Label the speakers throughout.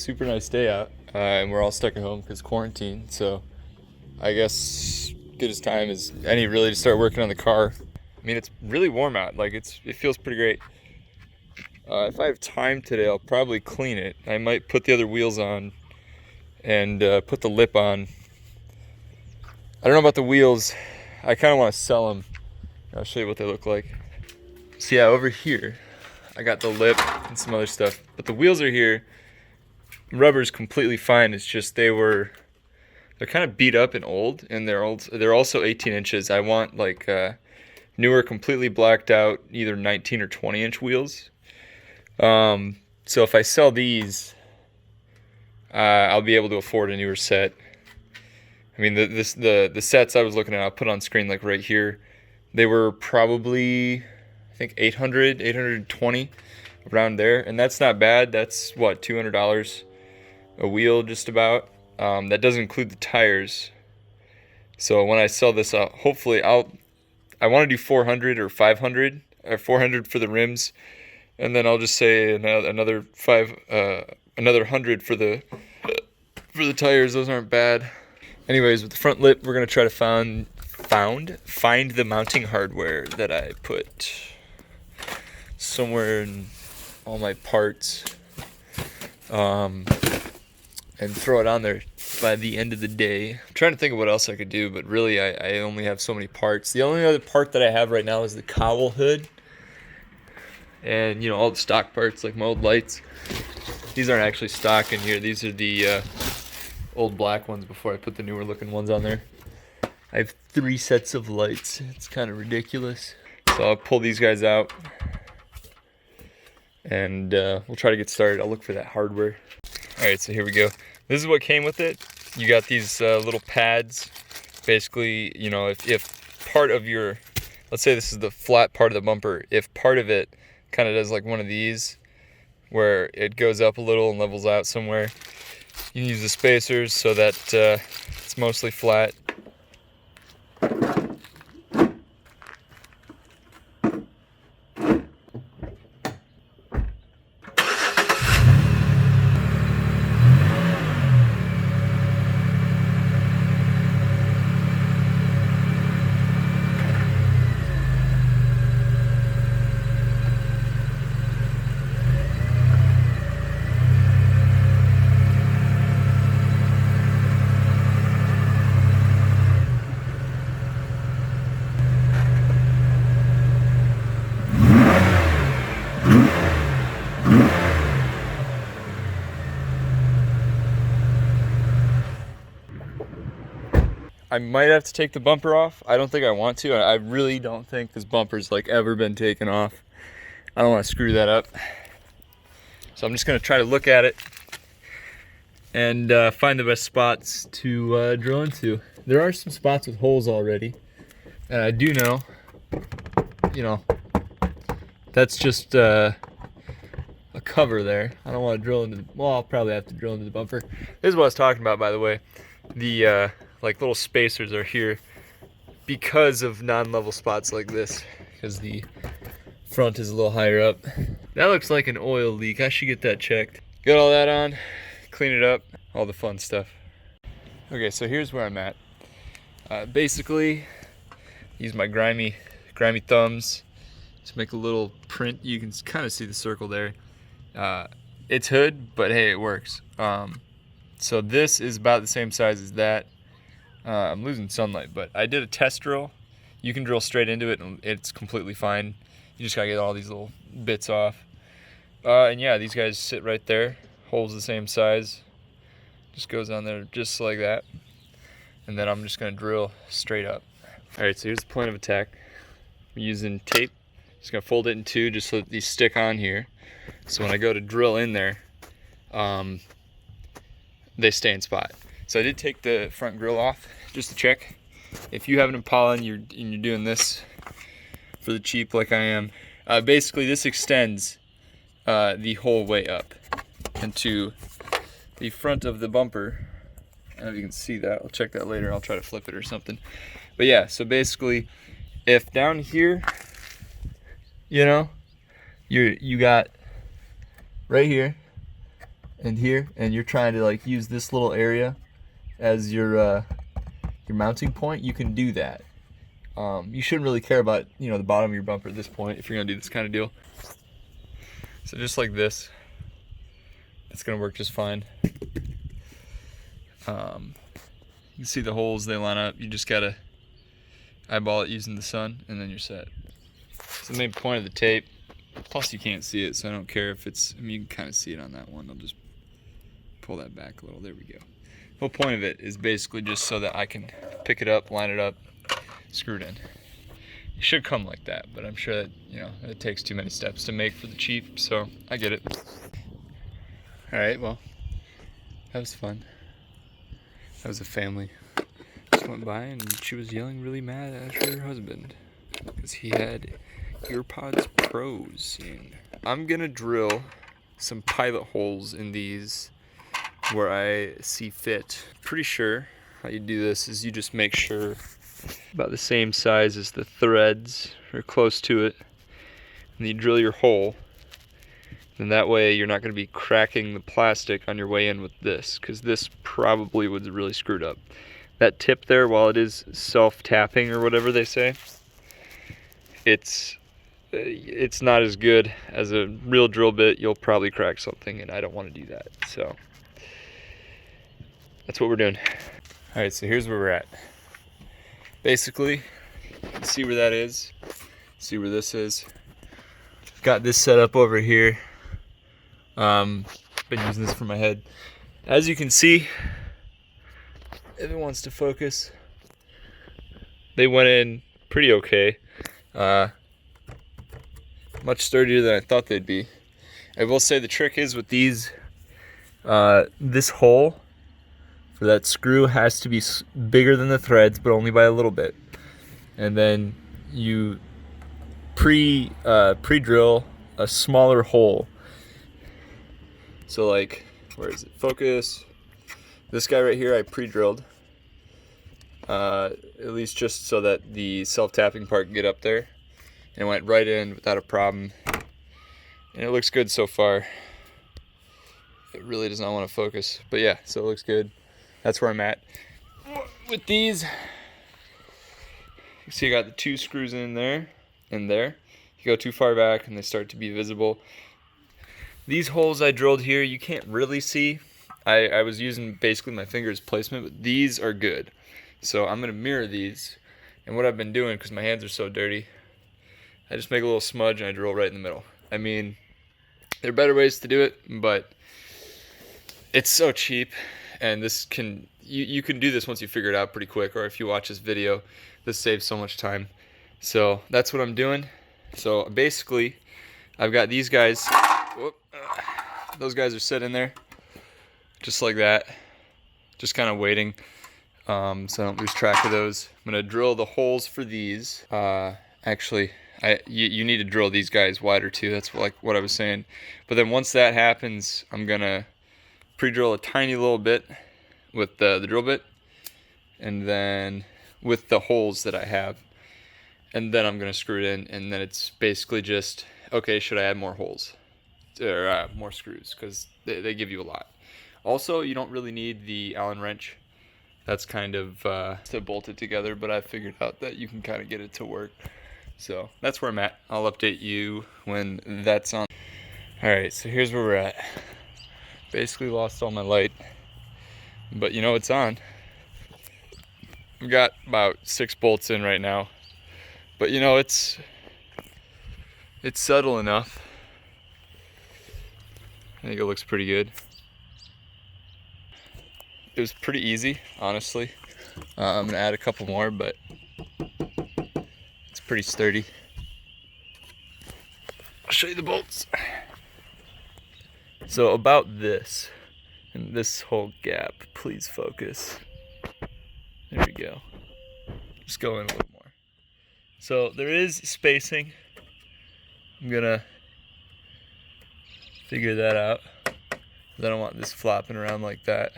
Speaker 1: super nice day out, and we're all stuck at home because quarantine. So I guess good as time as any really to start working on the car. I mean, it's really warm out. Like it feels pretty great. If I have time today, I'll probably clean it. I might put the other wheels on and put the lip on. I don't know about the wheels. I kind of want to sell them. I'll show you what they look like. So yeah, over here, I got the lip and some other stuff, but the wheels are here. Rubber's completely fine. It's just they're kind of beat up and old, and they're also 18 inches. I want like newer, completely blacked out, either 19 or 20 inch wheels. So if I sell these, I'll be able to afford a newer set. I mean, the sets I was looking at, I'll put on screen like right here. They were probably, I think 800, 820 around there, and that's not bad. That's what, $200 a wheel, just about. That doesn't include the tires. So when I sell this, hopefully I want to do 400 or 500, or 400 for the rims, and then I'll just say another 100 for the tires. Those aren't bad. Anyways, with the front lip, we're gonna try to find the mounting hardware that I put somewhere in all my parts, and throw it on there by the end of the day. I'm trying to think of what else I could do, but really I only have so many parts. The only other part that I have right now is the cowl hood, and all the stock parts like my old lights. These aren't actually stock in here. These are the old black ones before I put the newer looking ones on there. I have 3 sets of lights. It's kind of ridiculous. So I'll pull these guys out, and we'll try to get started. I'll look for that hardware. All right, so here we go. This is what came with it. You got these little pads. Basically, if part of your, let's say this is the flat part of the bumper, if part of it kind of does like one of these, where it goes up a little and levels out somewhere, you can use the spacers so that it's mostly flat. I might have to take the bumper off. I don't think I want to. I really don't think this bumper's like ever been taken off. I don't want to screw that up. So I'm just gonna try to look at it and find the best spots to drill into. There are some spots with holes already, and I do know, that's just a cover there. I don't want to drill into, well, I'll probably have to drill into the bumper. This is what I was talking about, by the way. The like little spacers are here because of non-level spots like this, because the front is a little higher up. That looks like an oil leak. I should get that checked. Got all that on, clean it up, all the fun stuff. Okay, so here's where I'm at. Basically, use my grimy thumbs to make a little print. You can kind of see the circle there. It's hood, but hey, it works. So this is about the same size as that. I'm losing sunlight, but I did a test drill. You can drill straight into it and it's completely fine. You just gotta get all these little bits off. And yeah, these guys sit right there. Hole's the same size. Just goes on there just like that. And then I'm just gonna drill straight up. All right, so here's the point of attack. I'm using tape. Just gonna fold it in 2 just so that these stick on here. So when I go to drill in there, they stay in spot. So I did take the front grill off just to check. If you have an Impala and you're doing this for the cheap like I am, basically this extends the whole way up into the front of the bumper. I don't know if you can see that. I'll check that later. I'll try to flip it or something. But yeah, so basically, if down here, you got right here, and here, and you're trying to like use this little area as your mounting point, you can do that. You shouldn't really care about, you know, the bottom of your bumper at this point if you're gonna do this kind of deal. So just like this, it's gonna work just fine. You can see the holes, they line up. You just gotta eyeball it using the sun, and then you're set. So the main point of the tape, plus you can't see it, so I don't care if it's, I mean, you can kind of see it on that one. I'll just pull that back a little. There we go. The whole point of it is basically just so that I can pick it up, line it up, screw it in. It should come like that, but I'm sure that, you know, it takes too many steps to make for the cheap, so I get it. Alright, well, that was fun. That was a family. Just went by and she was yelling really mad at her husband because he had EarPods Pros in. I'm gonna drill some pilot holes in these where I see fit. Pretty sure how you do this is you just make sure about the same size as the threads or close to it, and you drill your hole, and that way you're not going to be cracking the plastic on your way in with this, because this probably was really screwed up. That tip there, while it is self-tapping or whatever they say, it's not as good as a real drill bit. You'll probably crack something, and I don't want to do that, so that's what we're doing. All right, so here's where we're at. Basically, you can see where that is, see where this is. Got this set up over here. Been using this for my head. As you can see, if it wants to focus, they went in pretty okay. Much sturdier than I thought they'd be. I will say the trick is with these, this hole for that screw has to be bigger than the threads, but only by a little bit. And then you pre-drill a smaller hole. So like, where is it? Focus. This guy right here I pre-drilled. At least just so that the self-tapping part can get up there. And it went right in without a problem. And it looks good so far. It really does not want to focus. But yeah, so it looks good. That's where I'm at. With these, you see I got the 2 screws in there and there. You go too far back and they start to be visible. These holes I drilled here, you can't really see. I was using basically my finger as placement, but these are good. So I'm gonna mirror these. And what I've been doing, because my hands are so dirty, I just make a little smudge and I drill right in the middle. I mean, there are better ways to do it, but it's so cheap. And this can, you can do this once you figure it out pretty quick, or if you watch this video, this saves so much time. So that's what I'm doing. So basically, I've got these guys, those guys are sitting there, just like that, just kind of waiting, so I don't lose track of those. I'm gonna drill the holes for these. Actually, you need to drill these guys wider too, that's like what I was saying. But then once that happens, I'm gonna pre-drill a tiny little bit with the drill bit, and then with the holes that I have, and then I'm gonna screw it in, and then it's basically just, okay, should I add more holes or more screws, because they give you a lot. Also, you don't really need the Allen wrench. That's kind of to bolt it together, but I figured out that you can kind of get it to work. So that's where I'm at. I'll update you when that's on. All right, so here's where we're at. Basically lost all my light, but you know it's on. We've got about 6 bolts in right now, but you know it's subtle enough. I think it looks pretty good. It was pretty easy, honestly. I'm gonna add a couple more, but it's pretty sturdy. I'll show you the bolts. So about this, and this whole gap, please focus. There we go. Just go in a little more. So there is spacing. I'm gonna figure that out, because I don't want this flopping around like that.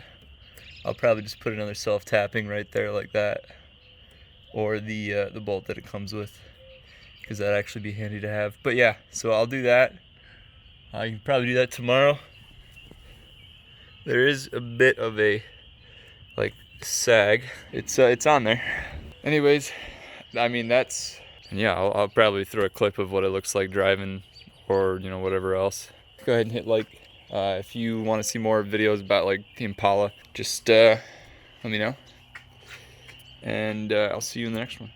Speaker 1: I'll probably just put another self-tapping right there like that, or the bolt that it comes with, because that'd actually be handy to have. But yeah, so I'll do that. You can probably do that tomorrow. there is a bit of a like sag. It's on there. Anyways, I mean that's, yeah, I'll probably throw a clip of what it looks like driving, or you know, whatever else. Go ahead and hit like. If you want to see more videos about like the Impala, just let me know, and I'll see you in the next one.